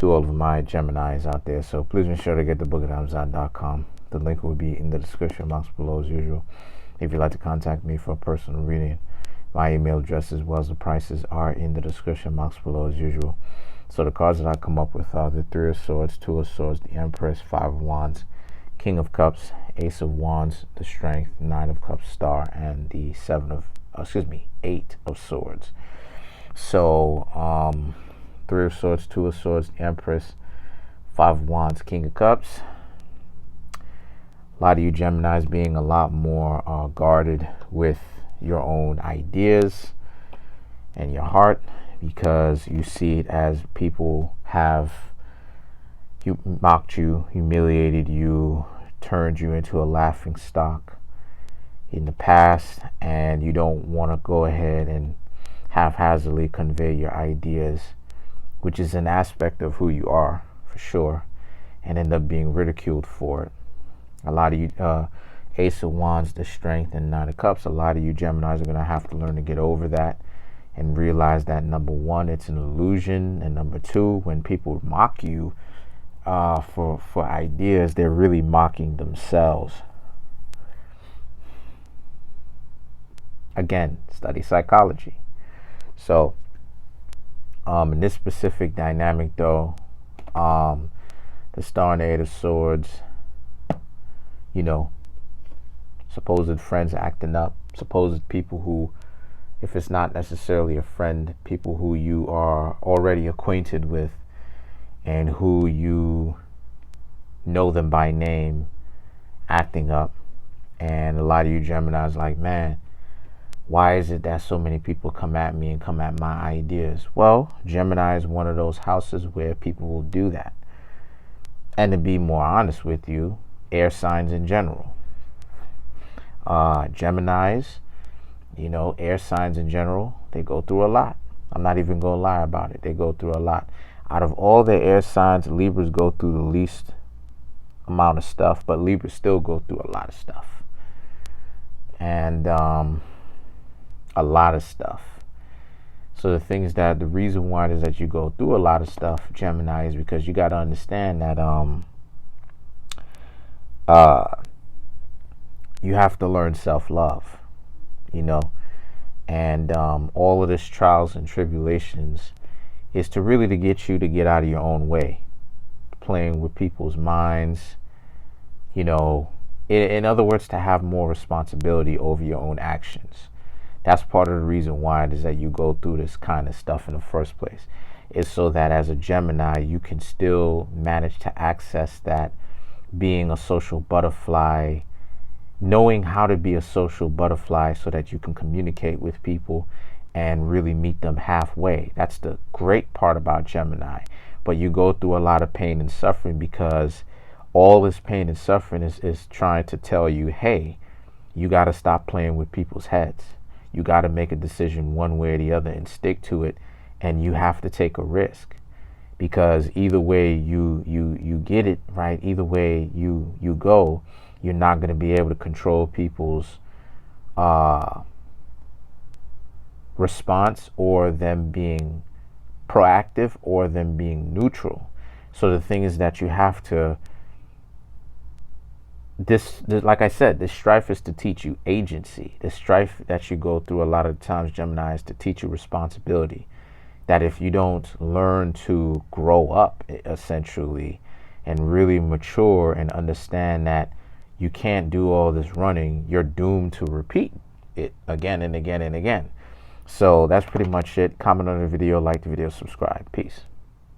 to all of my Geminis out there. So please be sure to get the book at Amazon.com. The link will be in the description box below as usual. If you'd like to contact me for a personal reading, my email address as well as the prices are in the description box below as usual. So the cards that I come up with are the Three of Swords, Two of Swords, the Empress, Five of Wands, King of Cups, Ace of Wands, the Strength, Nine of Cups, Star, and the Eight of Swords. So Three of Swords, Two of Swords, the Empress, Five of Wands, King of Cups. A lot of you Geminis being a lot more guarded with your own ideas and your heart, because you see it as people have mocked you, humiliated you, turned you into a laughing stock in the past, and you don't want to go ahead and haphazardly convey your ideas, which is an aspect of who you are for sure, and end up being ridiculed for it. A lot of you Ace of Wands, the Strength, and Nine of Cups, a lot of you Geminis are going to have to learn to get over that and realize that, number one, it's an illusion, and number two, when people mock you for ideas, they're really mocking themselves. Again, study psychology. So in this specific dynamic though, the Star and Eight of Swords, you know, supposed friends acting up, supposed people who, if it's not necessarily a friend, people who you are already acquainted with and who you know them by name, acting up. And a lot of you Geminis like, man, why is it that so many people come at me and come at my ideas? Well, Gemini is one of those houses where people will do that. And to be more honest with you, air signs in general. Geminis, you know, air signs in general, they go through a lot. I'm not even going to lie about it. They go through a lot. Out of all the air signs, Libras go through the least amount of stuff, but Libras still go through a lot of stuff. And a lot of stuff. So the thing is that the reason why it is that you go through a lot of stuff, Gemini, is because you got to understand that you have to learn self-love, you know, and all of this trials and tribulations is to really to get you to get out of your own way, playing with people's minds, you know, in other words, to have more responsibility over your own actions. That's part of the reason why it is that you go through this kind of stuff in the first place, is so that as a Gemini, you can still manage to access that being a social butterfly, knowing how to be a social butterfly so that you can communicate with people and really meet them halfway. That's the great part about Gemini. But you go through a lot of pain and suffering because all this pain and suffering is trying to tell you, hey, you got to stop playing with people's heads. You got to make a decision one way or the other and stick to it. And you have to take a risk, because either way you get it right, either way you go, you're not going to be able to control people's response, or them being proactive, or them being neutral. So the thing is that you have to, this like I said, this strife is to teach you agency. The strife that you go through a lot of times, Gemini, is to teach you responsibility. That if you don't learn to grow up, essentially, and really mature and understand that you can't do all this running, you're doomed to repeat it again and again and again. So that's pretty much it. Comment on the video, like the video, subscribe. Peace.